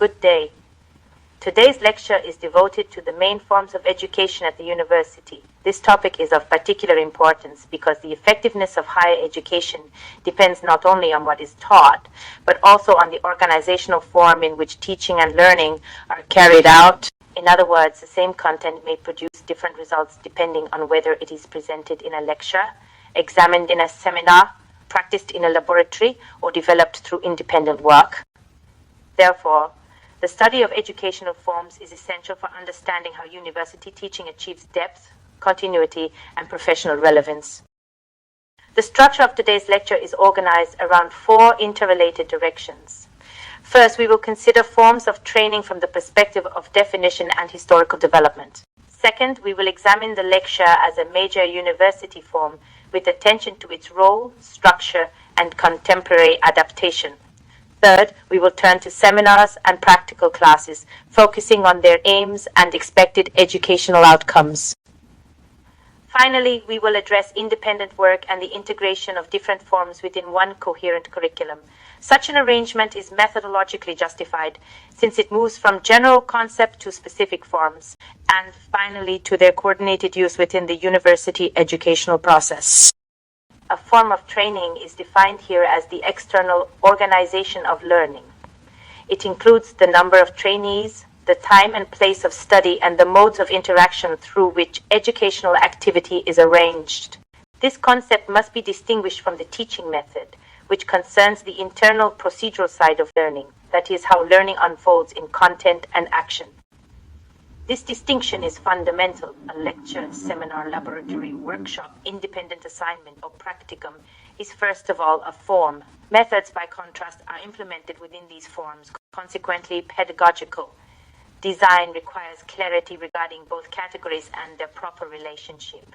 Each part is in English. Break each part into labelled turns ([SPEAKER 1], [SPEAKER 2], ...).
[SPEAKER 1] Good day. Today's lecture is devoted to the main forms of education at the university. This topic is of particular importance because the effectiveness of higher education depends not only on what is taught, but also on the organizational form in which teaching and learning are carried out. In other words, the same content may produce different results depending on whether it is presented in a lecture, examined in a seminar, practiced in a laboratory, or developed through independent work. Therefore, the study of educational forms is essential for understanding how university teaching achieves depth, continuity, and professional relevance. The structure of today's lecture is organized around 4 interrelated directions. First, we will consider forms of training from the perspective of definition and historical development. Second, we will examine the lecture as a major university form with attention to its role, structure, and contemporary adaptation. Third, we will turn to seminars and practical classes, focusing on their aims and expected educational outcomes. Finally, we will address independent work and the integration of different forms within one coherent curriculum. Such an arrangement is methodologically justified, since it moves from general concept to specific forms, and finally to their coordinated use within the university educational process. A form of training is defined here as the external organization of learning. It includes the number of trainees, the time and place of study, and the modes of interaction through which educational activity is arranged. This concept must be distinguished from the teaching method, which concerns the internal procedural side of learning, that is, how learning unfolds in content and action. This distinction is fundamental. A lecture, seminar, laboratory, workshop, independent assignment, or practicum is first of all a form. Methods, by contrast, are implemented within these forms, consequently pedagogical. Design requires clarity regarding both categories and their proper relationship.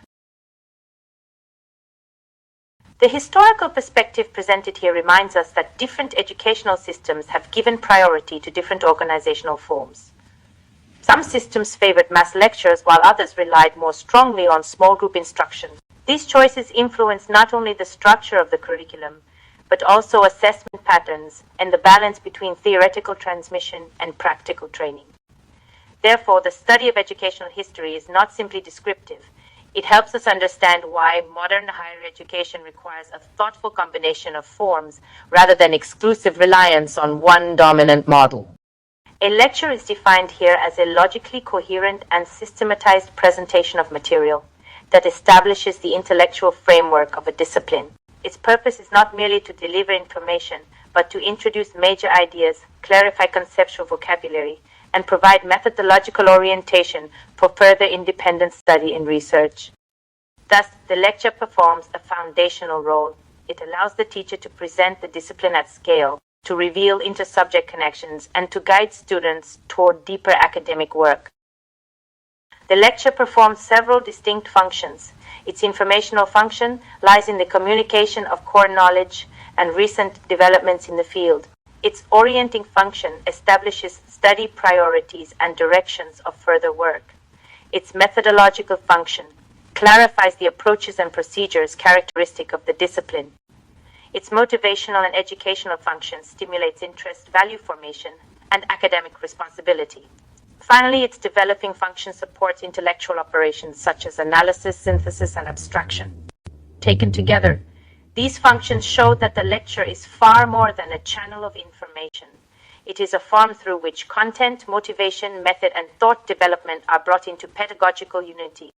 [SPEAKER 1] The historical perspective presented here reminds us that different educational systems have given priority to different organizational forms. Some systems favored mass lectures, while others relied more strongly on small group instruction. These choices influence not only the structure of the curriculum, but also assessment patterns and the balance between theoretical transmission and practical training. Therefore, the study of educational history is not simply descriptive. It helps us understand why modern higher education requires a thoughtful combination of forms rather than exclusive reliance on one dominant model. A lecture is defined here as a logically coherent and systematized presentation of material that establishes the intellectual framework of a discipline. Its purpose is not merely to deliver information, but to introduce major ideas, clarify conceptual vocabulary, and provide methodological orientation for further independent study and research. Thus, the lecture performs a foundational role. It allows the teacher to present the discipline at scale, to reveal inter-subject connections, and to guide students toward deeper academic work. The lecture performs several distinct functions. Its informational function lies in the communication of core knowledge and recent developments in the field. Its orienting function establishes study priorities and directions of further work. Its methodological function clarifies the approaches and procedures characteristic of the discipline. Its motivational and educational function stimulates interest, value formation, and academic responsibility. Finally, its developing function supports intellectual operations such as analysis, synthesis, and abstraction. Taken together, these functions show that the lecture is far more than a channel of information. It is a form through which content, motivation, method, and thought development are brought into pedagogical unity.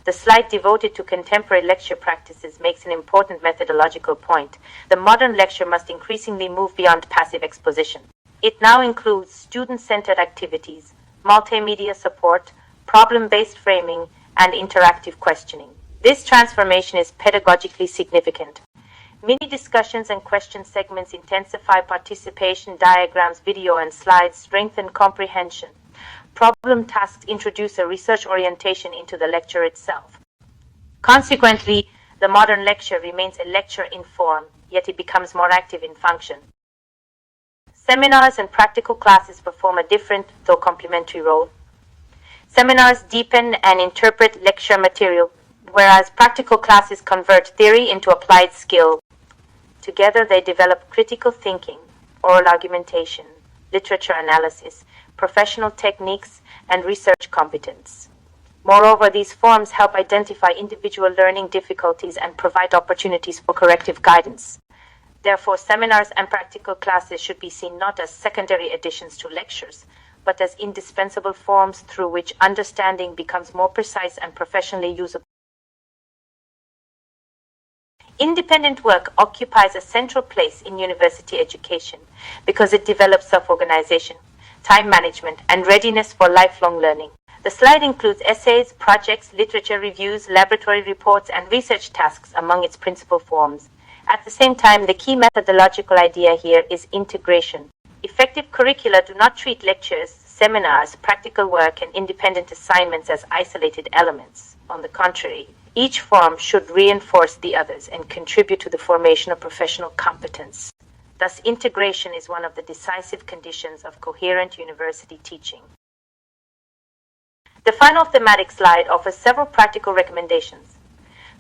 [SPEAKER 1] The slide devoted to contemporary lecture practices makes an important methodological point. The modern lecture must increasingly move beyond passive exposition. It now includes student-centered activities, multimedia support, problem-based framing, and interactive questioning. This transformation is pedagogically significant. Mini discussions and question segments intensify participation, diagrams, video, and slides strengthen comprehension. Problem tasks introduce a research orientation into the lecture itself. Consequently, the modern lecture remains a lecture in form, yet it becomes more active in function. Seminars and practical classes perform a different, though complementary role. Seminars deepen and interpret lecture material, whereas practical classes convert theory into applied skill. Together they develop critical thinking, oral argumentation, literature analysis, professional techniques, and research competence. Moreover, these forms help identify individual learning difficulties and provide opportunities for corrective guidance. Therefore, seminars and practical classes should be seen not as secondary additions to lectures, but as indispensable forms through which understanding becomes more precise and professionally usable. Independent work occupies a central place in university education because it develops self-organization, time management, and readiness for lifelong learning. The slide includes essays, projects, literature reviews, laboratory reports, and research tasks among its principal forms. At the same time, the key methodological idea here is integration. Effective curricula do not treat lectures, seminars, practical work, and independent assignments as isolated elements. On the contrary, each form should reinforce the others and contribute to the formation of professional competence. Thus, integration is one of the decisive conditions of coherent university teaching. The final thematic slide offers several practical recommendations.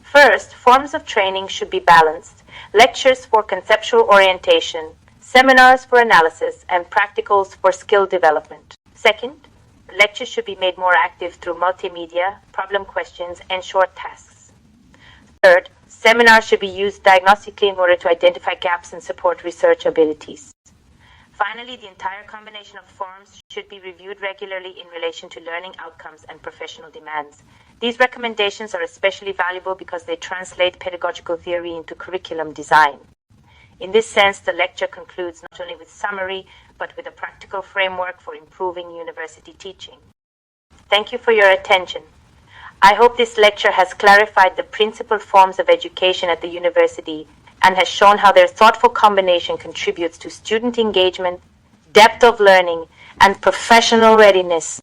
[SPEAKER 1] First, forms of training should be balanced: lectures for conceptual orientation, seminars for analysis, and practicals for skill development. Second, lectures should be made more active through multimedia, problem questions, and short tasks. Third, seminars should be used diagnostically in order to identify gaps and support research abilities. Finally, the entire combination of forms should be reviewed regularly in relation to learning outcomes and professional demands. These recommendations are especially valuable because they translate pedagogical theory into curriculum design. In this sense, the lecture concludes not only with summary, but with a practical framework for improving university teaching. Thank you for your attention. I hope this lecture has clarified the principal forms of education at the university and has shown how their thoughtful combination contributes to student engagement, depth of learning, and professional readiness.